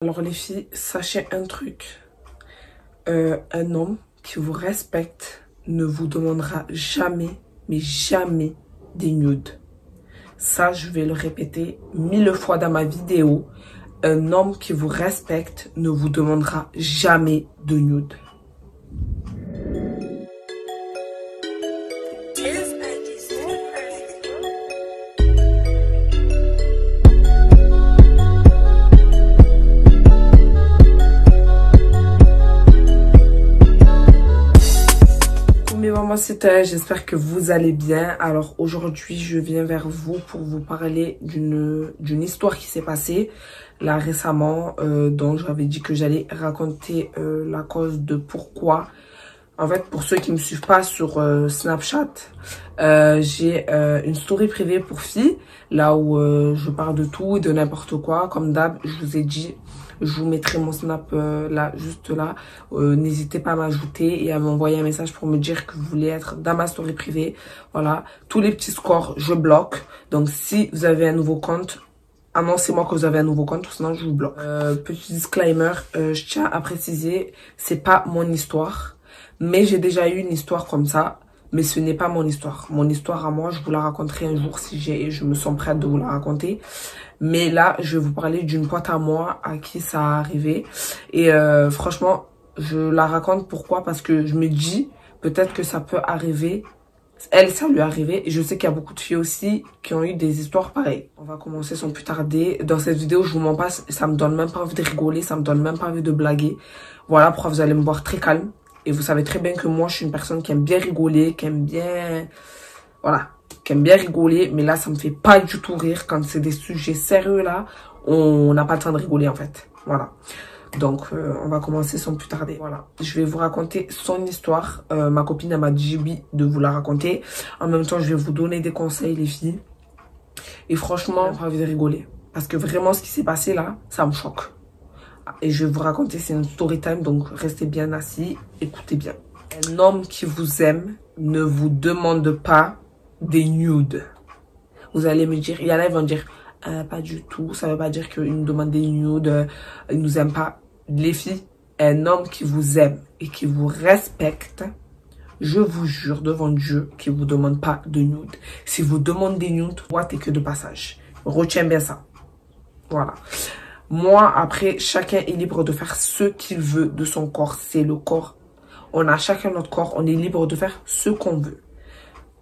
Alors les filles, sachez un truc. Un homme qui vous respecte ne vous demandera jamais, mais jamais des nudes. Ça, je vais le répéter 1000 fois dans ma vidéo. Un homme qui vous respecte ne vous demandera jamais de nudes. Moi c'était, j'espère que vous allez bien. Alors aujourd'hui je viens vers vous pour vous parler d'une histoire qui s'est passée là récemment, dont j'avais dit que j'allais raconter la cause de pourquoi. En fait, pour ceux qui me suivent pas sur Snapchat, j'ai une story privée pour filles, là où je parle de tout et de n'importe quoi. Comme d'hab, je vous ai dit, je vous mettrai mon Snap là, juste là. N'hésitez pas à m'ajouter et à m'envoyer un message pour me dire que vous voulez être dans ma story privée. Voilà, tous les petits scores, je bloque. Donc, si vous avez un nouveau compte, annoncez-moi que vous avez un nouveau compte, sinon je vous bloque. Petit disclaimer, je tiens à préciser, c'est pas mon histoire. Mais j'ai déjà eu une histoire comme ça, mais ce n'est pas mon histoire. Mon histoire à moi, je vous la raconterai un jour si je me sens prête de vous la raconter. Mais là, je vais vous parler d'une pote à moi à qui ça a arrivé. Et franchement, je la raconte pourquoi? Parce que je me dis, peut-être que ça peut arriver. Elle, ça lui est arrivé. Et je sais qu'il y a beaucoup de filles aussi qui ont eu des histoires pareilles. On va commencer sans plus tarder. Dans cette vidéo, je vous mens pas, ça me donne même pas envie de rigoler, ça me donne même pas envie de blaguer. Voilà pourquoi vous allez me voir très calme. Et vous savez très bien que moi, je suis une personne qui aime bien rigoler, qui aime bien... Voilà, qui aime bien rigoler. Mais là, ça me fait pas du tout rire. Quand c'est des sujets sérieux, là, on n'a pas le temps de rigoler, en fait. Voilà. Donc, on va commencer sans plus tarder. Voilà. Je vais vous raconter son histoire. Ma copine, elle m'a dit oui de vous la raconter. En même temps, je vais vous donner des conseils, les filles. Et franchement, j'ai envie de rigoler. Parce que vraiment, ce qui s'est passé là, ça me choque. Et je vais vous raconter, c'est une story time, donc restez bien assis, écoutez bien. Un homme qui vous aime ne vous demande pas des nudes. Vous allez me dire, il y en a qui vont dire, pas du tout, ça veut pas dire qu'il nous demande des nudes, il nous aime pas. Les filles, un homme qui vous aime et qui vous respecte, je vous jure devant Dieu qu'il vous demande pas de nudes. Si vous demandez des nudes, toi t'es que de passage. Retiens bien ça. Voilà. Moi, après, chacun est libre de faire ce qu'il veut de son corps. C'est le corps. On a chacun notre corps. On est libre de faire ce qu'on veut.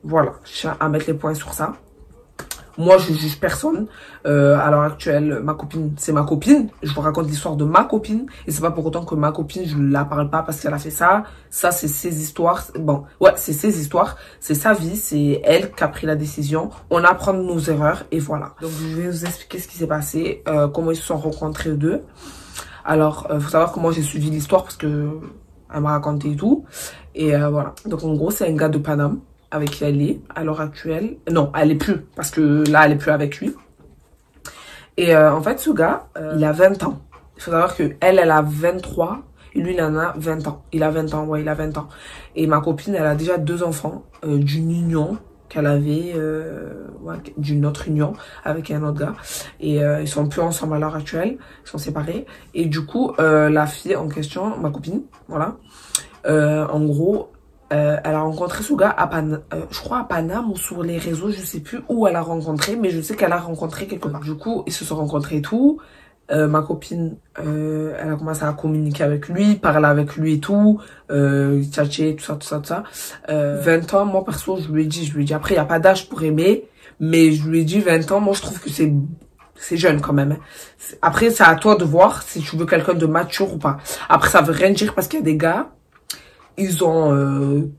Voilà. Je tiens à mettre les points sur ça. Moi, je juge personne. À l'heure actuelle, ma copine, c'est ma copine. Je vous raconte l'histoire de ma copine. Et c'est pas pour autant que ma copine, je ne la parle pas parce qu'elle a fait ça. Ça, c'est ses histoires. Bon, ouais, c'est ses histoires. C'est sa vie. C'est elle qui a pris la décision. On apprend de nos erreurs. Et voilà. Donc, je vais vous expliquer ce qui s'est passé. Comment ils se sont rencontrés eux deux. Alors, faut savoir comment j'ai suivi l'histoire parce que elle m'a raconté et tout. Et voilà. Donc, en gros, c'est un gars de Paname avec qui elle est à l'heure actuelle. Non, elle est plus, parce que là, elle est plus avec lui. Et en fait, ce gars, il a 20 ans. Il faut savoir que elle a 23 et lui, il en a 20 ans. Il a 20 ans, ouais, il a 20 ans. Et ma copine, elle a déjà 2 enfants d'une union qu'elle avait, ouais, d'une autre union avec un autre gars. Et ils sont plus ensemble à l'heure actuelle, ils sont séparés. Et du coup, la fille en question, ma copine, voilà, en gros, elle a rencontré ce gars à je crois à Paname ou sur les réseaux, je sais plus où elle a rencontré, mais je sais qu'elle a rencontré quelque part. Du coup, ils se sont rencontrés et tout. Ma copine, elle a commencé à communiquer avec lui, parler avec lui et tout, tchatcher, tout ça, tout ça, tout ça. 20 ans, moi perso, je lui ai dit, après, il n'y a pas d'âge pour aimer, mais je lui ai dit 20 ans, moi je trouve que c'est jeune quand même. Après, c'est à toi de voir si tu veux quelqu'un de mature ou pas. Après, ça veut rien dire parce qu'il y a des gars, ils ont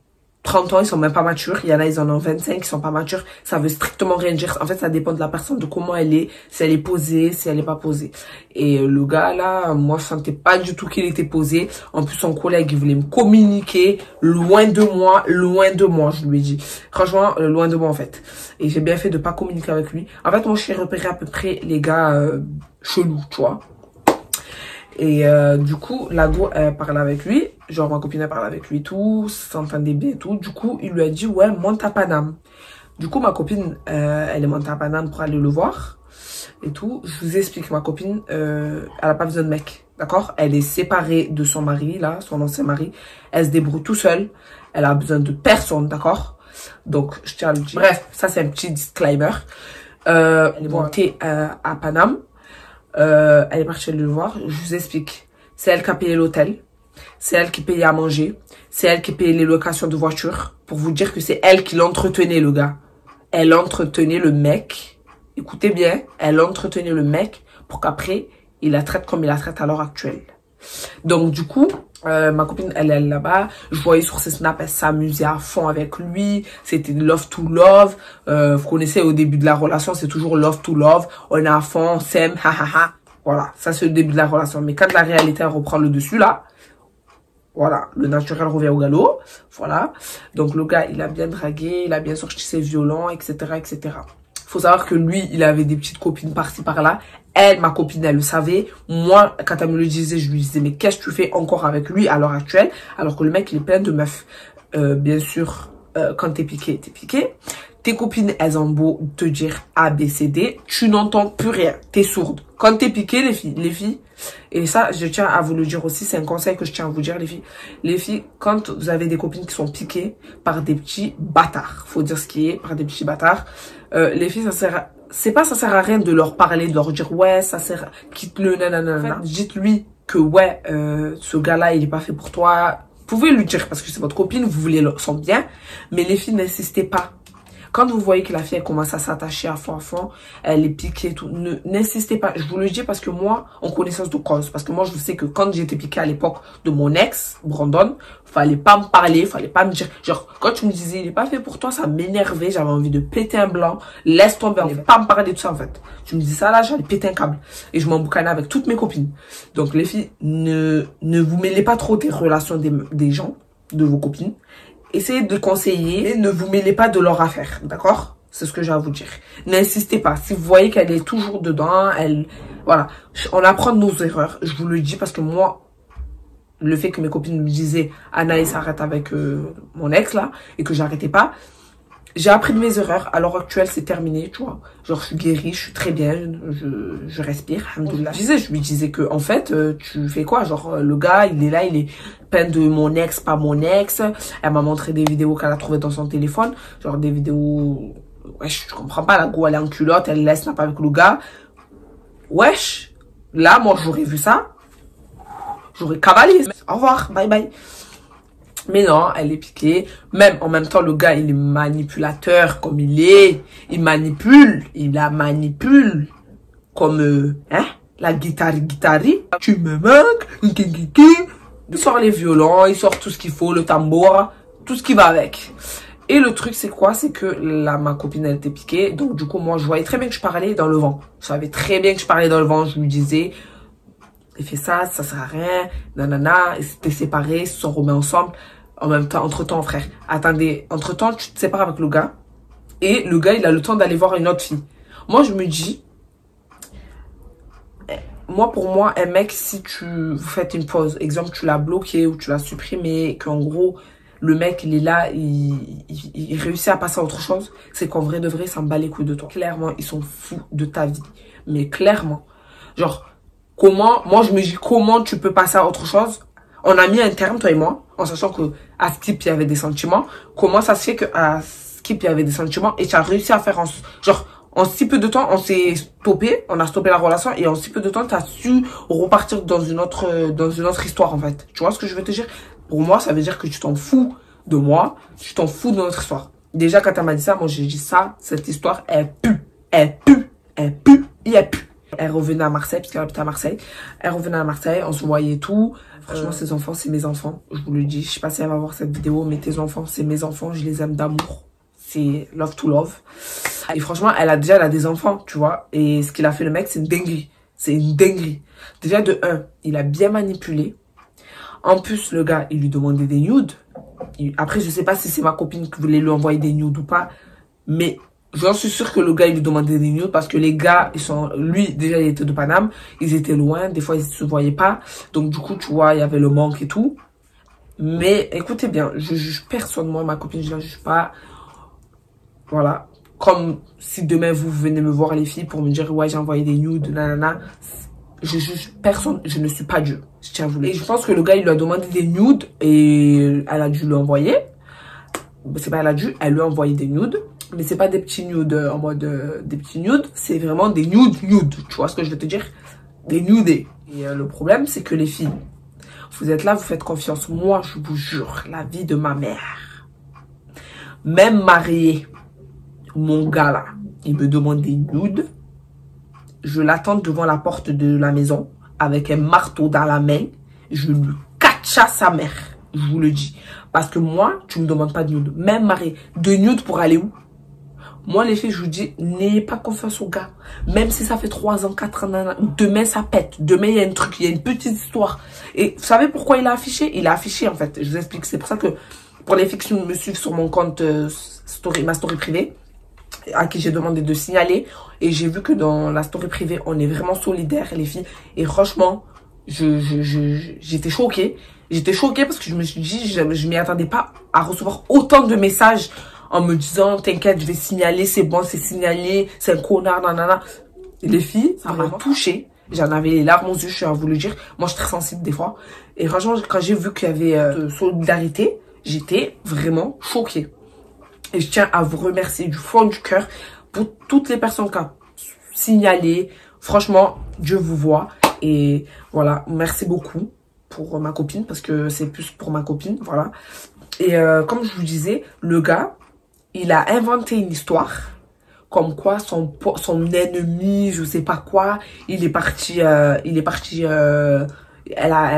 30 ans, ils sont même pas matures. Il y en a, ils en ont 25, ils sont pas matures. Ça veut strictement rien dire. En fait, ça dépend de la personne, de comment elle est, si elle est posée, si elle est pas posée. Et le gars, là, moi, je sentais pas du tout qu'il était posé. En plus, son collègue, il voulait me communiquer loin de moi, je lui ai dit. Franchement, loin de moi, en fait. Et j'ai bien fait de pas communiquer avec lui. En fait, moi, je suis repéré à peu près les gars chelous, tu vois. Et du coup, la go, elle parle avec lui. Genre, ma copine, elle parle avec lui et tout. S'entendait bien et tout. Du coup, il lui a dit, ouais, monte à Paname. Du coup, ma copine, elle est montée à Paname pour aller le voir. et tout. Je vous explique, ma copine, elle a pas besoin de mec, d'accord? Elle est séparée de son mari, là, son ancien mari. Elle se débrouille tout seule. Elle a besoin de personne, d'accord? Donc, je tiens à le dire. Bref, ça, c'est un petit disclaimer. Elle est montée à Paname. Elle est partie le voir. Je vous explique. C'est elle qui a payé l'hôtel. C'est elle qui payait à manger. C'est elle qui payait les locations de voiture. Pour vous dire que c'est elle qui l'entretenait, le gars. Elle entretenait le mec. Écoutez bien. Elle entretenait le mec pour qu'après, il la traite comme il la traite à l'heure actuelle. Donc, du coup, ma copine, elle est là-bas. Je voyais sur ses snaps, elle s'amusait à fond avec lui. C'était love to love. Vous connaissez, au début de la relation, c'est toujours love to love. On est à fond, on s'aime, ha ha ha. Voilà, ça c'est le début de la relation. Mais quand la réalité elle reprend le dessus, là, voilà, le naturel revient au galop. Voilà, donc le gars, il a bien dragué, il a bien sorti ses violons, etc., etc. Faut savoir que lui, il avait des petites copines par-ci, par-là. Elle, ma copine, elle le savait. Moi, quand elle me le disait, je lui disais, mais qu'est-ce que tu fais encore avec lui à l'heure actuelle? Alors que le mec, il est plein de meufs. Bien sûr, quand t'es piqué, t'es piqué. Tes copines, elles ont beau te dire A, B, C, D, tu n'entends plus rien. T'es sourde. Quand t'es piqué, les filles, et ça, je tiens à vous le dire aussi, c'est un conseil que je tiens à vous dire, les filles. Les filles, quand vous avez des copines qui sont piquées par des petits bâtards, faut dire ce qui est, par des petits bâtards, les filles, ça sert à rien de leur parler, de leur dire, ouais, ça sert, quitte-le, nanana. En fait, dites-lui que, ouais, ce gars-là, il est pas fait pour toi. Vous pouvez lui dire, parce que c'est votre copine, vous voulez son bien, mais les filles, n'insistez pas. Quand vous voyez que la fille elle commence à s'attacher à fond, elle est piquée et tout, n'insistez pas. Je vous le dis parce que moi, en connaissance de cause, parce que moi je sais que quand j'étais piquée à l'époque de mon ex, Brandon, fallait pas me parler, fallait pas me dire, genre quand tu me disais il est pas fait pour toi, ça m'énervait, j'avais envie de péter un blanc, laisse tomber, fallait pas me parler de tout ça en fait. Tu me dis ça là, j'allais péter un câble et je m'emboucanais avec toutes mes copines. Donc les filles, ne vous mêlez pas trop des relations des gens, de vos copines. Essayez de conseiller, ne vous mêlez pas de leur affaire, d'accord? C'est ce que j'ai à vous dire. N'insistez pas. Si vous voyez qu'elle est toujours dedans, voilà. On apprend de nos erreurs. Je vous le dis parce que moi, le fait que mes copines me disaient Anaïs arrête avec mon ex là et que j'arrêtais pas, j'ai appris de mes erreurs. À l'heure actuelle, c'est terminé, tu vois. Genre, je suis guérie, je suis très bien, je respire, alhamdoulilah. Je lui disais que, en fait, tu fais quoi? Genre, le gars, il est là, il est plein de mon ex, pas mon ex. Elle m'a montré des vidéos qu'elle a trouvées dans son téléphone. Genre, des vidéos, wesh, je comprends pas, la go, elle est en culotte, elle laisse pas avec le gars. Wesh. Là, moi, j'aurais vu ça. J'aurais cavalé. Au revoir, bye bye. Mais non, elle est piquée. Même, en même temps, le gars, il est manipulateur comme il est. Il manipule. Il la manipule. Comme, la guitare. Tu me manques. Il sort les violons, il sort tout ce qu'il faut, le tambour, tout ce qui va avec. Et le truc, c'est quoi? C'est que là, ma copine, elle était piquée. Donc, du coup, moi, je voyais très bien que je parlais dans le vent. Je savais très bien que je parlais dans le vent. Je lui disais, il fait ça sert à rien. Nanana, ils s'étaient séparés, ils se sont remis ensemble. En même temps, entre-temps, frère, attendez, entre-temps, tu te sépares avec le gars. Et le gars, il a le temps d'aller voir une autre fille. Moi, je me dis, pour moi, un mec, si vous faites une pause, exemple, tu l'as bloqué ou tu l'as supprimé, qu'en gros, le mec, il est là, il réussit à passer à autre chose, c'est qu'en vrai de vrai, ça me bat les couilles de toi. Clairement, ils sont fous de ta vie. Mais clairement. Genre, moi, je me dis, comment tu peux passer à autre chose? On a mis un terme, toi et moi, en sachant que à Skip, il y avait des sentiments. Comment ça se fait qu'à Skip, il y avait des sentiments et tu as réussi à faire en si peu de temps, on s'est stoppé, on a stoppé la relation et en si peu de temps, tu as su repartir dans une autre histoire, en fait. Tu vois ce que je veux te dire? Pour moi, ça veut dire que tu t'en fous de moi, tu t'en fous de notre histoire. Déjà, quand elle m'a dit ça, moi, j'ai dit ça, cette histoire, elle pue. Elle revenait à Marseille, parce qu'elle habitait à Marseille. Elle revenait à Marseille, on se voyait et tout. Franchement, ces enfants, c'est mes enfants. Je vous le dis. Je sais pas si elle va voir cette vidéo, mais tes enfants, c'est mes enfants. Je les aime d'amour. C'est love to love. Et franchement, elle a des enfants, tu vois. Et ce qu'il a fait, le mec, c'est une dinguerie. C'est une dinguerie. Déjà, de 1, il a bien manipulé. En plus, le gars, il lui demandait des nudes. Après, je sais pas si c'est ma copine qui voulait lui envoyer des nudes ou pas. Mais j'en suis sûre que le gars, il lui demandait des nudes parce que les gars, lui, déjà, il était de Paname. Ils étaient loin. Des fois, ils se voyaient pas. Donc, du coup, tu vois, il y avait le manque et tout. Mais, écoutez bien, je juge personne. Moi, ma copine, je la juge pas. Voilà. comme si demain vous venez me voir les filles pour me dire ouais j'ai envoyé des nudes, nanana. Je juge personne, je ne suis pas Dieu. Je tiens à vous le dire. Et je pense que le gars il lui a demandé des nudes et elle a dû lui envoyer. C'est pas elle a dû, elle lui a envoyé des nudes. Mais c'est pas des petits nudes en mode des petits nudes, c'est vraiment des nudes. Tu vois ce que je veux te dire? Des nudes. Et le problème c'est que les filles, vous êtes là, vous faites confiance. Moi je vous jure, la vie de ma mère. Même mariée, mon gars là, il me demande des nudes. Je l'attends devant la porte de la maison avec un marteau dans la main. Je lui catch à sa mère. Je vous le dis. Parce que moi, tu me demandes pas de nude. Même marié. De nude pour aller où? Moi, les filles, je vous dis, n'ayez pas confiance au gars. Même si ça fait 3 ans, 4 ans, demain ça pète. Demain, il y a un truc, il y a une petite histoire. Et vous savez pourquoi il a affiché? Il a affiché, en fait. Je vous explique. C'est pour ça que, pour les filles qui me suivent sur mon compte ma story privée, à qui j'ai demandé de signaler, et j'ai vu que dans la story privée on est vraiment solidaires les filles, et franchement j'étais choquée parce que je me suis dit je m'y attendais pas à recevoir autant de messages en me disant t'inquiète je vais signaler, c'est bon, c'est signalé, c'est un connard, nanana. Et les filles ça m'a touchée, j'en avais les larmes aux yeux, je suis à vous le dire, moi je suis très sensible des fois, et franchement quand j'ai vu qu'il y avait de solidarité, j'étais vraiment choquée. Et je tiens à vous remercier du fond du cœur pour toutes les personnes qui ont signalé. Franchement, Dieu vous voit. Et voilà, merci beaucoup pour ma copine, parce que c'est plus pour ma copine, voilà. Et comme je vous disais, le gars, il a inventé une histoire comme quoi son ennemi, je sais pas quoi, elle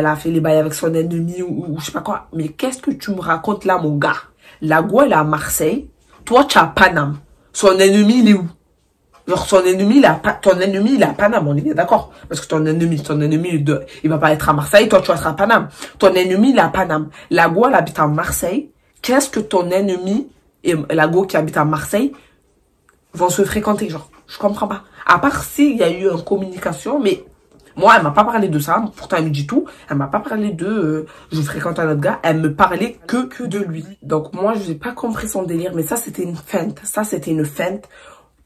a fait les bails avec son ennemi ou je sais pas quoi. Mais qu'est-ce que tu me racontes là, mon gars? La go, elle est à Marseille. Toi, tu es à Paname. Son ennemi, il est où? Genre, ton ennemi, il est à Paname. On est bien d'accord. Parce que ton ennemi, il va pas être à Marseille. Toi, tu vas être à Paname. Ton ennemi, il est à Paname. La go, elle habite à Marseille. Qu'est-ce que ton ennemi et la go qui habite à Marseille vont se fréquenter? Genre, je comprends pas. À part s'il y a eu une communication, mais moi, elle m'a pas parlé de ça. Pourtant, elle me dit tout. Elle m'a pas parlé de je fréquente un autre gars. Elle me parlait que de lui. Donc, moi, je n'ai pas compris son délire. Mais ça, c'était une feinte. Ça, c'était une feinte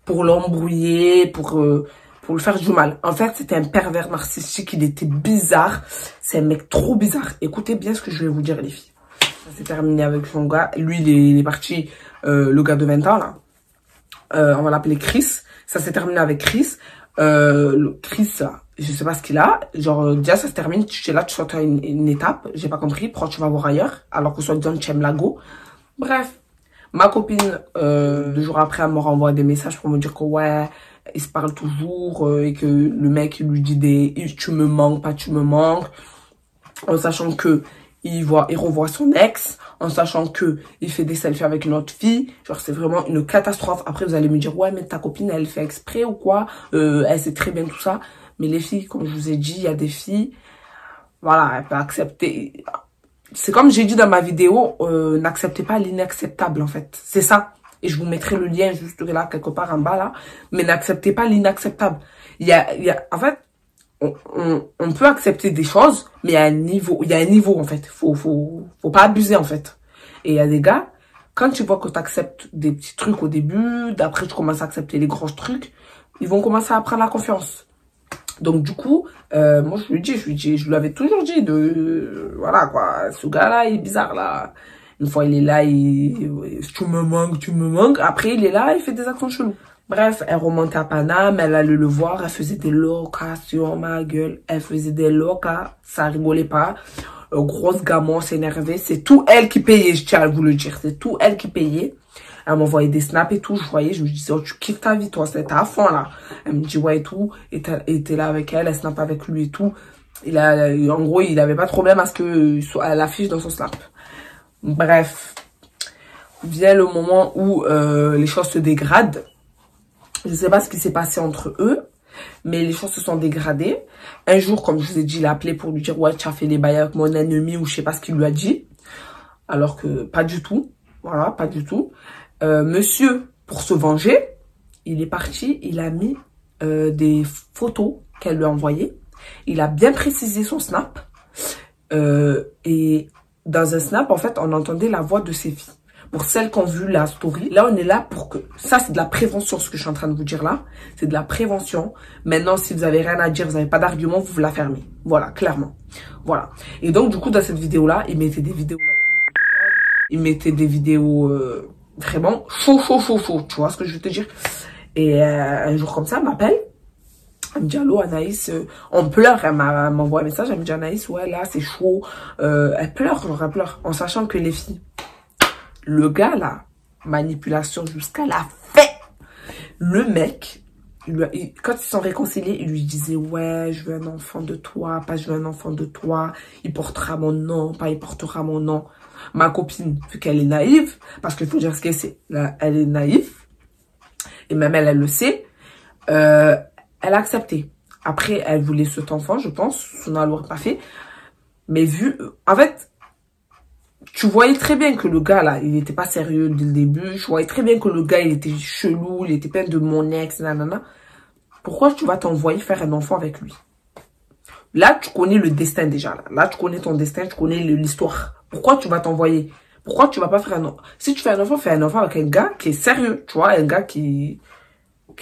pour l'embrouiller, pour le faire du mal. En fait, c'était un pervers narcissique. Il était bizarre. C'est un mec trop bizarre. Écoutez bien ce que je vais vous dire, les filles. Ça s'est terminé avec son gars. Lui, il est parti, le gars de 20 ans, là. On va l'appeler Chris. Ça s'est terminé avec Chris. Chris, je sais pas ce qu'il a, genre déjà ça se termine, tu es là, tu sautes à une étape, j'ai pas compris pourquoi tu vas voir ailleurs, alors que soi-disant tu aimes la go. Bref, ma copine 2 jours après elle me renvoie des messages pour me dire que ouais, ils se parlent toujours, et que le mec il lui dit tu me manques, pas tu me manques, en sachant que il revoit son ex, en sachant que il fait des selfies avec une autre fille. Genre, c'est vraiment une catastrophe. Après, vous allez me dire, ouais, mais ta copine, elle fait exprès ou quoi? Elle sait très bien tout ça. Mais les filles, comme je vous ai dit, il y a des filles, voilà, elle peut accepter. C'est comme j'ai dit dans ma vidéo, n'acceptez pas l'inacceptable, en fait. C'est ça. Et je vous mettrai le lien juste là, quelque part en bas, là. Mais n'acceptez pas l'inacceptable. En fait, on peut accepter des choses, mais il y a un niveau, en fait. Faut pas abuser, en fait. Et il y a des gars, quand tu vois que tu acceptes des petits trucs au début, d'après tu commences à accepter les gros trucs, ils vont commencer à prendre la confiance. Donc du coup, moi je lui avais toujours dit voilà quoi, ce gars-là il est bizarre là. Une fois il est là, tu me manques. Après il est là, il fait des actions cheloues. Bref, elle remontait à Paname, elle allait le voir, elle faisait des locations, ma gueule. Elle faisait des locas, ça rigolait pas. Grosse gamin, s'énervait. C'est tout elle qui payait, je tiens à vous le dire. C'est tout elle qui payait. Elle m'envoyait des snaps et tout, je voyais, je me disais, oh, tu kiffes ta vie, toi, c'était à fond, là. Elle me dit, ouais, et tout, et t'es là avec elle snap avec lui et tout. En gros, il avait pas de problème à ce que, elle affiche dans son snap. Bref. Vient le moment où, les choses se dégradent. Je sais pas ce qui s'est passé entre eux, mais les choses se sont dégradées. Un jour, comme je vous ai dit, il a appelé pour lui dire, ouais, tu as fait les bails avec mon ennemi, ou je sais pas ce qu'il lui a dit. Alors que, pas du tout. Voilà, pas du tout. Monsieur, pour se venger, il est parti, il a mis des photos qu'elle lui a envoyées. Il a bien précisé son snap. Et dans un snap, en fait, on entendait la voix de ses filles. pour celles qui ont vu la story, là, on est là pour que... Ça, c'est de la prévention, ce que je suis en train de vous dire là. C'est de la prévention. Maintenant, si vous avez rien à dire, vous n'avez pas d'argument, vous la fermez. Voilà, clairement. Voilà. Et donc, du coup, dans cette vidéo-là, il mettait des vidéos... Il mettait des vidéos vraiment chaud. Tu vois ce que je veux te dire? Et un jour comme ça, elle m'appelle. Elle me dit, allô Anaïs, on pleure, elle m'envoie un message, elle me dit, Anaïs, ouais, là, c'est chaud. Elle pleure, genre, elle pleure, en sachant que les filles, le gars, là, manipulation jusqu'à la fin. Le mec, quand ils se sont réconciliés, il lui disait, ouais, je veux un enfant de toi, pas je veux un enfant de toi, il portera mon nom, pas il portera mon nom. Ma copine, vu qu'elle est naïve, parce qu'il faut dire ce qu'elle sait, là, elle est naïve, et même elle le sait, elle a accepté. Après, elle voulait cet enfant, je pense. Son alors pas fait. Mais vu... En fait, tu voyais très bien que le gars, là, il n'était pas sérieux dès le début. Je voyais très bien que le gars, il était chelou. Il était plein de mon ex, nanana. Pourquoi tu vas t'envoyer faire un enfant avec lui? Là, tu connais le destin déjà. Là, tu connais ton destin. Tu connais l'histoire. Pourquoi tu vas t'envoyer? Pourquoi tu vas pas faire un enfant? Si tu fais un enfant avec un gars qui est sérieux. Tu vois, un gars qui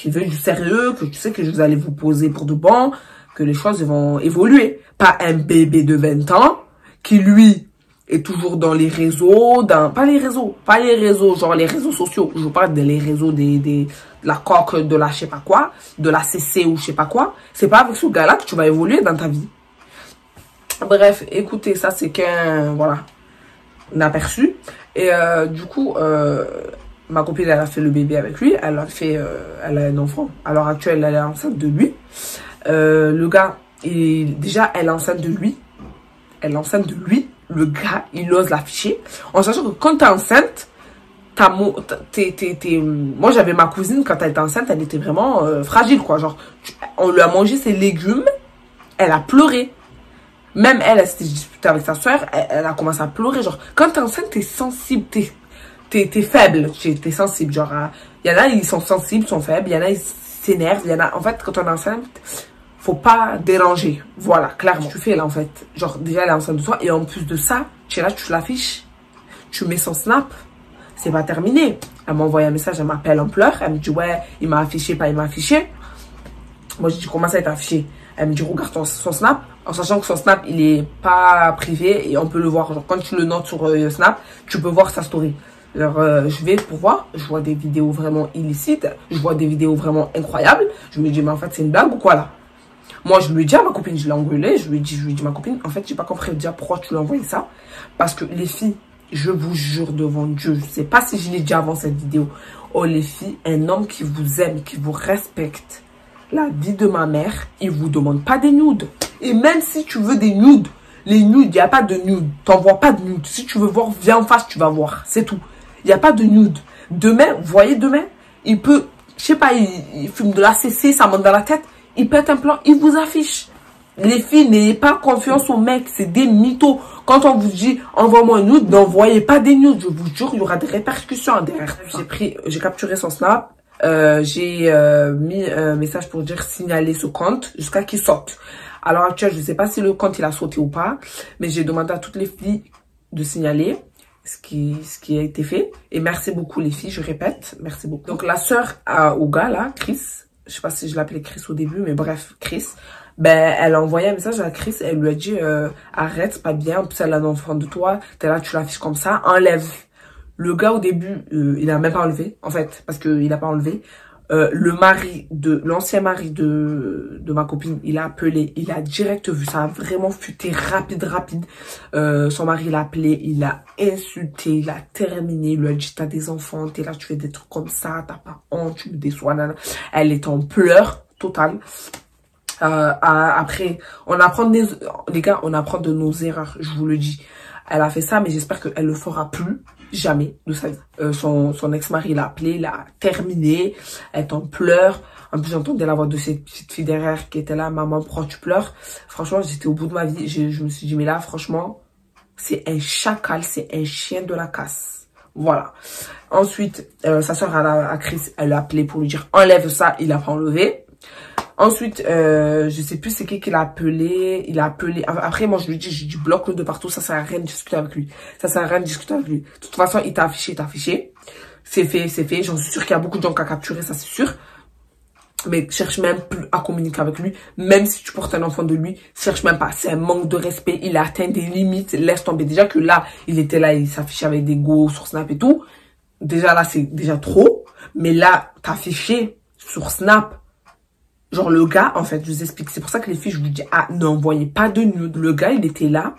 veut du sérieux, que tu sais que vous allez vous poser pour de bon, que les choses vont évoluer. Pas un bébé de 20 ans qui, lui, est toujours dans les réseaux, pas les réseaux, genre les réseaux sociaux. Je vous parle des réseaux de la coque, de la je sais pas quoi, de la CC ou je sais pas quoi. C'est pas avec ce gars-là que tu vas évoluer dans ta vie. Bref, écoutez, ça c'est voilà, un aperçu. Et du coup... ma copine, elle a fait le bébé avec lui. Elle a un enfant. À l'heure actuelle, elle est enceinte de lui. Le gars, déjà, elle est enceinte de lui. Elle est enceinte de lui. Le gars, il ose l'afficher. En sachant que quand t'es enceinte, moi, j'avais ma cousine, quand elle était enceinte, elle était vraiment fragile, quoi. Genre, on lui a mangé ses légumes. Elle a pleuré. Même elle s'était disputée avec sa soeur. Elle a commencé à pleurer. Genre, quand t'es enceinte, t'es sensible. T'es faible, t'es sensible, genre, il y en a, ils sont sensibles, sont faibles, il y en a, ils s'énervent, il y en a, en fait, quand on est enceinte, faut pas déranger, voilà, clairement. Tu fais là, en fait, genre, déjà, elle est enceinte de toi, et en plus de ça, tu es là, tu l'affiches, tu mets son snap, c'est pas terminé. Elle m'a envoyé un message, elle m'appelle en pleurs, elle me dit, ouais, il m'a affiché, pas il m'a affiché. Moi, je dis, comment ça, il t'a affiché? Elle me dit, regarde son snap, en sachant que son snap, il est pas privé, et on peut le voir, genre, quand tu le notes sur Snap, tu peux voir sa story. Alors, je vais pour voir, je vois des vidéos vraiment illicites, je vois des vidéos vraiment incroyables. Je me dis, mais en fait, c'est une blague ou quoi là? Moi, je lui ai dit à ma copine, je l'ai engueulée, je lui ai dit, ma copine, en fait, j'ai pas compris déjà pourquoi tu lui as envoyé ça. Parce que les filles, je vous jure devant Dieu, je sais pas si je l'ai dit avant cette vidéo. Oh les filles, un homme qui vous aime, qui vous respecte, la vie de ma mère, il vous demande pas des nudes. Et même si tu veux des nudes, les nudes, il n'y a pas de nudes. T'envoies pas de nudes. Si tu veux voir, viens en face, tu vas voir. C'est tout. Il n'y a pas de nude. Demain, vous voyez, demain, il peut, je sais pas, il fume de la CC, ça monte dans la tête, il pète un plan, il vous affiche. Les filles, n'ayez pas confiance aux mecs, c'est des mythos. Quand on vous dit, envoie-moi un nude, n'envoyez pas des nudes, je vous jure, il y aura des répercussions derrière. J'ai capturé son snap, j'ai mis un message pour dire signaler ce compte jusqu'à qu'il saute. À l'heure actuelle, je ne sais pas si le compte il a sauté ou pas, mais j'ai demandé à toutes les filles de signaler ce qui a été fait. Et merci beaucoup les filles, je répète, merci beaucoup. Donc la sœur au gars là, Chris, je sais pas si je l'appelais Chris au début, mais bref, Chris, ben elle a envoyé un message à Chris, elle lui a dit arrête, c'est pas bien, en plus elle a un enfant de toi, t'es là, tu l'affiches comme ça, enlève. Le gars au début, il a même pas enlevé, en fait, parce qu'il a pas enlevé. L'ancien mari de ma copine, il a appelé, il a direct vu, ça a vraiment fuité rapide. Son mari l'a appelé, il l'a insulté, il a terminé, il lui a dit t'as des enfants, t'es là, tu fais des trucs comme ça, t'as pas honte, tu me déçois, nana. Elle est en pleurs totale. Après, les gars, on apprend de nos erreurs, je vous le dis. Elle a fait ça, mais j'espère qu'elle le fera plus. Jamais de sa vie. Son ex-mari l'a appelé, il a terminé, elle est en pleurs. En plus, j'entendais la voix de cette petite fille derrière qui était là, maman, pourquoi tu pleures? Franchement, j'étais au bout de ma vie. Je me suis dit, mais là, franchement, c'est un chacal, c'est un chien de la casse. Voilà. Ensuite, sa soeur à Chris, elle l'a appelé pour lui dire, enlève ça, il a pas enlevé. Ensuite, je sais plus c'est qui l'a appelé. Il a appelé. Après, moi, je lui dis, j'ai dit, bloque-le de partout. Ça sert à rien de discuter avec lui. Ça sert à rien de discuter avec lui. De toute façon, il t'a affiché, il t'a affiché. C'est fait, c'est fait. J'en suis sûre qu'il y a beaucoup de gens qui ont capturé, ça c'est sûr. Mais cherche même plus à communiquer avec lui. Même si tu portes un enfant de lui, cherche même pas. C'est un manque de respect. Il a atteint des limites. Laisse tomber. Déjà que là, il était là, il s'affichait avec des go sur Snap et tout. Déjà là, c'est déjà trop. Mais là, t'affiché sur Snap. Genre le gars, en fait, je vous explique. C'est pour ça que les filles, je vous dis, ah, n'envoyez pas de nude. Le gars, il était là.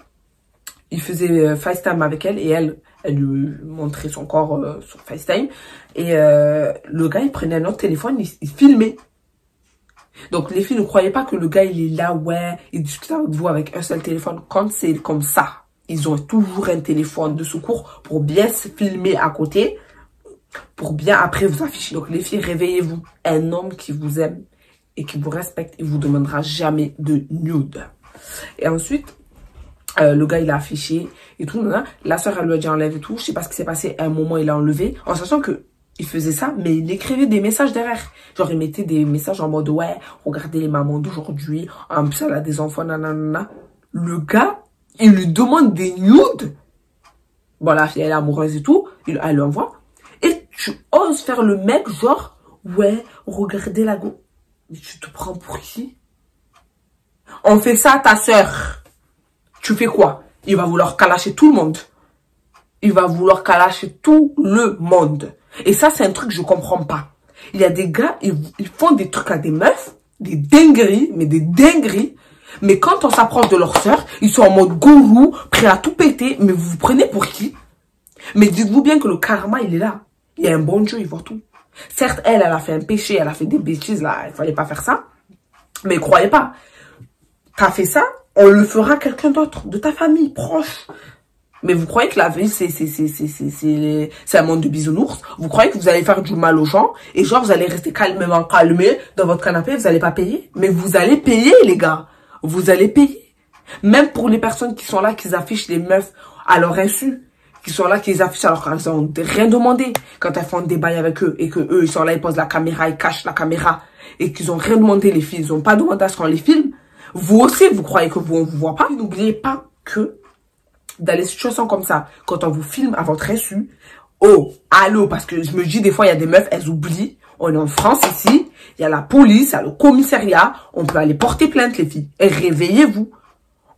Il faisait FaceTime avec elle et elle lui montrait son corps sur FaceTime. Et le gars, il prenait un autre téléphone, il filmait. Donc, les filles ne croyaient pas que le gars, il est là, ouais, il discute avec vous avec un seul téléphone. Quand c'est comme ça, ils ont toujours un téléphone de secours pour bien se filmer à côté, pour bien après vous afficher. Donc, les filles, réveillez-vous. Un homme qui vous aime et qui vous respecte, il vous demandera jamais de nude. Et ensuite, le gars, il a affiché et tout. La soeur, elle lui a dit enlève et tout. Je sais pas ce qui s'est passé. À un moment, il a enlevé. En sachant que il faisait ça, mais il écrivait des messages derrière. Genre, il mettait des messages en mode, ouais, regardez les mamans d'aujourd'hui. En plus, elle a des enfants, nanana. Le gars, il lui demande des nudes. Bon, la fille, elle est amoureuse et tout. Elle lui envoie. Et tu oses faire le mec, genre, ouais, regardez la go. Mais tu te prends pour qui? On fait ça à ta soeur. Tu fais quoi? Il va vouloir calacher tout le monde. Il va vouloir calacher tout le monde. Et ça, c'est un truc que je comprends pas. Il y a des gars, ils font des trucs à des meufs, des dingueries, mais des dingueries. Mais quand on s'approche de leur sœur, ils sont en mode gourou, prêts à tout péter. Mais vous vous prenez pour qui? Mais dites-vous bien que le karma, il est là. Il y a un bon Dieu, il voit tout. Certes, elle a fait un péché, elle a fait des bêtises, là, il fallait pas faire ça. Mais croyez pas, t'as fait ça, on le fera à quelqu'un d'autre, de ta famille, proche. Mais vous croyez que la vie, c'est un monde de bisounours? Vous croyez que vous allez faire du mal aux gens? Et genre, vous allez rester calmement calmé dans votre canapé, vous allez pas payer? Mais vous allez payer, les gars. Vous allez payer. Même pour les personnes qui sont là, qui affichent les meufs à leur insu. Qui sont là, qui les affichent alors qu'elles ont rien demandé. Quand elles font des bails avec eux et que eux, ils sont là, ils posent la caméra, ils cachent la caméra. Et qu'ils ont rien demandé, les filles. Ils ont pas demandé à ce qu'on les filme. Vous aussi, vous croyez que vous, on vous voit pas? N'oubliez pas que dans les situations comme ça, quand on vous filme à votre insu, oh, allô, parce que je me dis des fois, il y a des meufs, elles oublient. On est en France ici, il y a la police, il y a le commissariat, on peut aller porter plainte, les filles. Et réveillez-vous.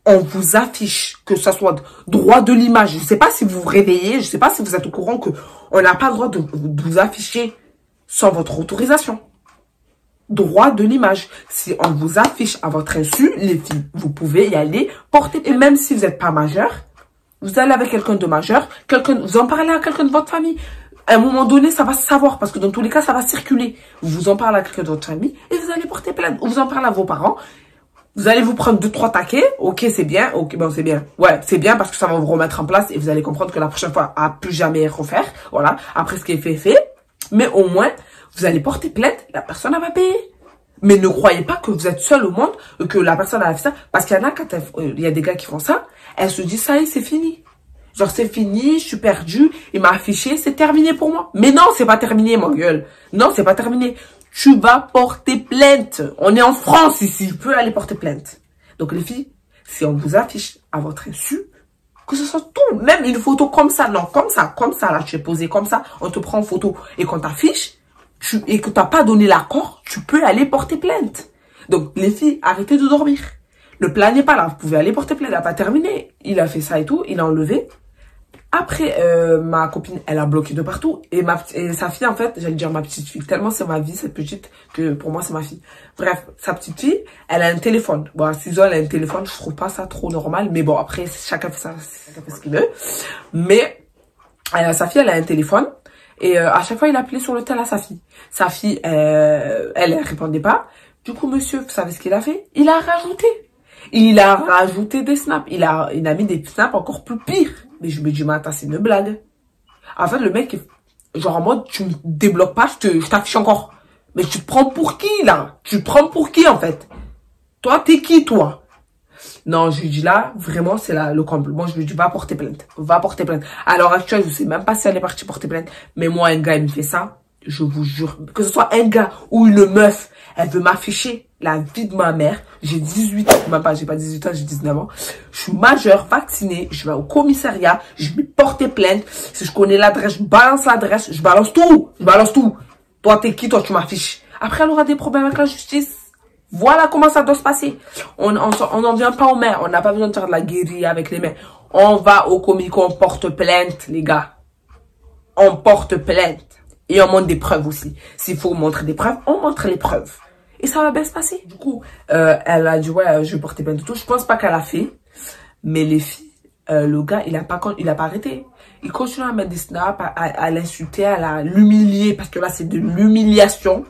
On vous affiche, que ce soit droit de l'image. Je ne sais pas si vous vous réveillez, je ne sais pas si vous êtes au courant que on n'a pas le droit de vous afficher sans votre autorisation. Droit de l'image. Si on vous affiche à votre insu, les filles, vous pouvez y aller porter. Et même si vous n'êtes pas majeur, vous allez avec quelqu'un de majeur, vous en parlez à quelqu'un de votre famille. À un moment donné, ça va se savoir parce que dans tous les cas, ça va circuler. Vous en parlez à quelqu'un de votre famille et vous allez porter plainte. Vous en parlez à vos parents. Vous allez vous prendre 2-3 taquets. Ok, c'est bien. Ok, bon, c'est bien. Ouais, c'est bien parce que ça va vous remettre en place et vous allez comprendre que la prochaine fois, à plus jamais refaire. Voilà. Après, ce qui est fait, est fait. Mais au moins, vous allez porter plainte. La personne, elle va payer. Mais ne croyez pas que vous êtes seul au monde, que la personne a fait ça. Parce qu'il y en a, quand il y a des gars qui font ça, elles se disent, ça y est, c'est fini. Genre, c'est fini, je suis perdue, il m'a affiché, c'est terminé pour moi. Mais non, c'est pas terminé, mon gueule. Non, c'est pas terminé. Tu vas porter plainte. On est en France ici, tu peux aller porter plainte. Donc, les filles, si on vous affiche à votre insu, que ce soit tout, même une photo comme ça, non, comme ça, là, tu es posé comme ça, on te prend en photo et qu'on t'affiche, et que tu n'as pas donné l'accord, tu peux aller porter plainte. Donc, les filles, arrêtez de dormir. Ne planez pas là, vous pouvez aller porter plainte, il n'a pas terminé. Il a fait ça et tout, il a enlevé. Après, ma copine, elle a bloqué de partout. Et sa fille, en fait, j'allais dire ma petite fille, tellement c'est ma vie, cette petite, que pour moi, c'est ma fille. Bref, sa petite fille, elle a un téléphone. Bon, à 6 ans, elle a un téléphone, je trouve pas ça trop normal. Mais bon, après, chacun fait ce qu'il veut. Mais sa fille, elle a un téléphone. Et à chaque fois, il appelait sur le tel à sa fille. Sa fille, elle répondait pas. Du coup, monsieur, vous savez ce qu'il a fait? Il a rajouté des snaps. Il a mis des snaps encore plus pires. Mais je me dis, mais attends, c'est une blague. En fait, le mec, genre en mode, tu me débloques pas, je t'affiche encore. Mais tu te prends pour qui, là? Tu te prends pour qui, en fait? Toi, t'es qui, toi? Non, je lui dis là, vraiment, c'est là le comble. Moi, je lui dis, va porter plainte. Va porter plainte. À l'heure actuelle, je sais même pas si elle est partie porter plainte. Mais moi, un gars, il me fait ça. je vous jure, que ce soit un gars ou une meuf, elle veut m'afficher la vie de ma mère. J'ai 18 ans, même pas, j'ai pas 18 ans, j'ai 19 ans. Je suis majeure, vaccinée, je vais au commissariat, je vais porter plainte. Si je connais l'adresse, je balance l'adresse, je balance tout, je balance tout. Toi, t'es qui? Toi, tu m'affiches. Après, elle aura des problèmes avec la justice. Voilà comment ça doit se passer. On n'en vient pas aux mains. On n'a pas besoin de faire de la guérilla avec les mains. On va au comico, on porte plainte, les gars. On porte plainte. Et on montre des preuves aussi. S'il faut montrer des preuves, on montre les preuves. Et ça va bien se passer. Du coup, elle a dit, ouais, je vais porter plainte de tout. Je pense pas qu'elle a fait. Mais les filles, le gars, il a pas arrêté. Il continue à mettre des snaps, à l'insulter, à l'humilier. Parce que là, c'est de l'humiliation.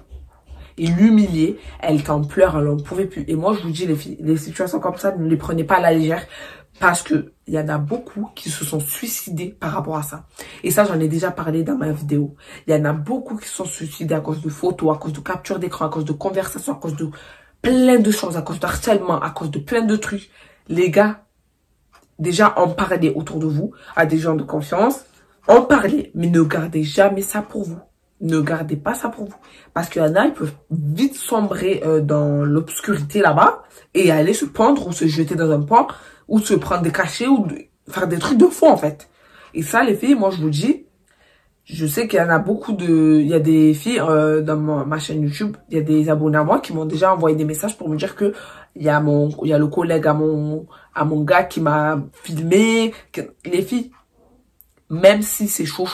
Et l'humilier, elle était en pleurs, elle n'en pouvait plus. Et moi, je vous dis, les filles, les situations comme ça, ne les prenez pas à la légère. Parce que il y en a beaucoup qui se sont suicidés par rapport à ça. Et ça, j'en ai déjà parlé dans ma vidéo. Il y en a beaucoup qui se sont suicidés à cause de photos, à cause de captures d'écran, à cause de conversations, à cause de plein de choses, à cause d'harcèlement, à cause de plein de trucs. Les gars, déjà, en parlez autour de vous, à des gens de confiance. En parlez, mais ne gardez jamais ça pour vous. Ne gardez pas ça pour vous. Parce qu'il y en a, ils peuvent vite sombrer dans l'obscurité là-bas et aller se pendre ou se jeter dans un pont ou se prendre des cachets ou faire des trucs de fou en fait. Et ça, les filles, moi je vous dis, je sais qu'il y en a beaucoup de... Il y a des filles dans ma chaîne YouTube, il y a des abonnés à moi qui m'ont déjà envoyé des messages pour me dire que il y a le collègue à mon gars qui m'a filmé. Les filles, même si c'est chaud,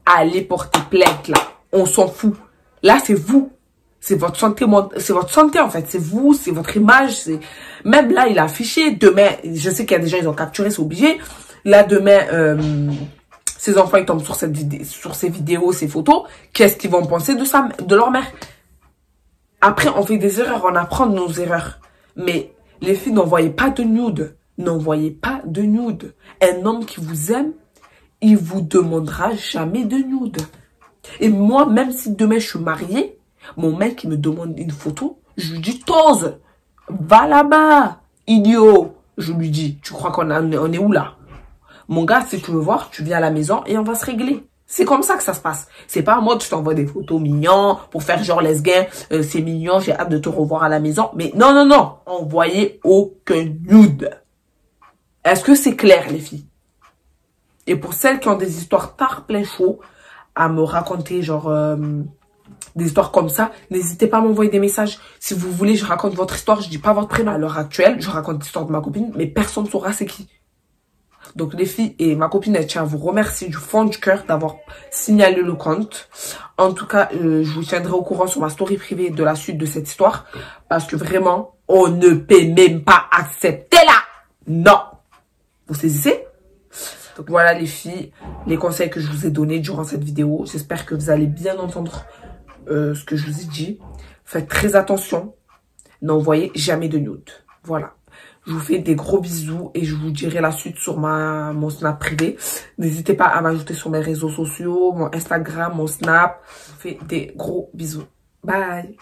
allez porter plainte là. On s'en fout. Là, c'est vous. C'est votre santé, en fait. C'est vous, c'est votre image. Même là, il a affiché. Demain, je sais qu'il y a des gens, ils ont capturé, c'est obligé. Là, demain, ces enfants, ils tombent sur ces vidéos, ces photos. Qu'est-ce qu'ils vont penser de leur mère? Après, on fait des erreurs, on apprend de nos erreurs. Mais les filles, n'envoyez pas de nude. N'envoyez pas de nude. Un homme qui vous aime, il vous demandera jamais de nude. Et moi, même si demain je suis mariée, mon mec il me demande une photo, je lui dis Toz, va là-bas, idiot. Je lui dis, tu crois on est où là? Mon gars, si tu veux voir, tu viens à la maison et on va se régler. C'est comme ça que ça se passe. C'est pas en mode je t'envoie des photos mignons pour faire genre lesguin, c'est mignon, j'ai hâte de te revoir à la maison. Mais non, envoyez aucun nude. Est-ce que c'est clair les filles? Et pour celles qui ont des histoires tard plein chaud, à me raconter genre des histoires comme ça, n'hésitez pas à m'envoyer des messages. Si vous voulez, je raconte votre histoire, je dis pas votre prénom. À l'heure actuelle, je raconte l'histoire de ma copine, mais personne ne saura c'est qui. Donc les filles, et ma copine, elle tient à vous remercier du fond du cœur d'avoir signalé le compte. En tout cas, je vous tiendrai au courant sur ma story privée de la suite de cette histoire. Parce que vraiment, on ne peut même pas accepter là. Non. Vous saisissez? Donc voilà les filles, les conseils que je vous ai donnés durant cette vidéo. J'espère que vous allez bien entendre ce que je vous ai dit. Faites très attention. N'envoyez jamais de nude. Voilà. Je vous fais des gros bisous et je vous dirai la suite sur mon Snap privé. N'hésitez pas à m'ajouter sur mes réseaux sociaux, mon Instagram, mon Snap. Je vous fais des gros bisous. Bye.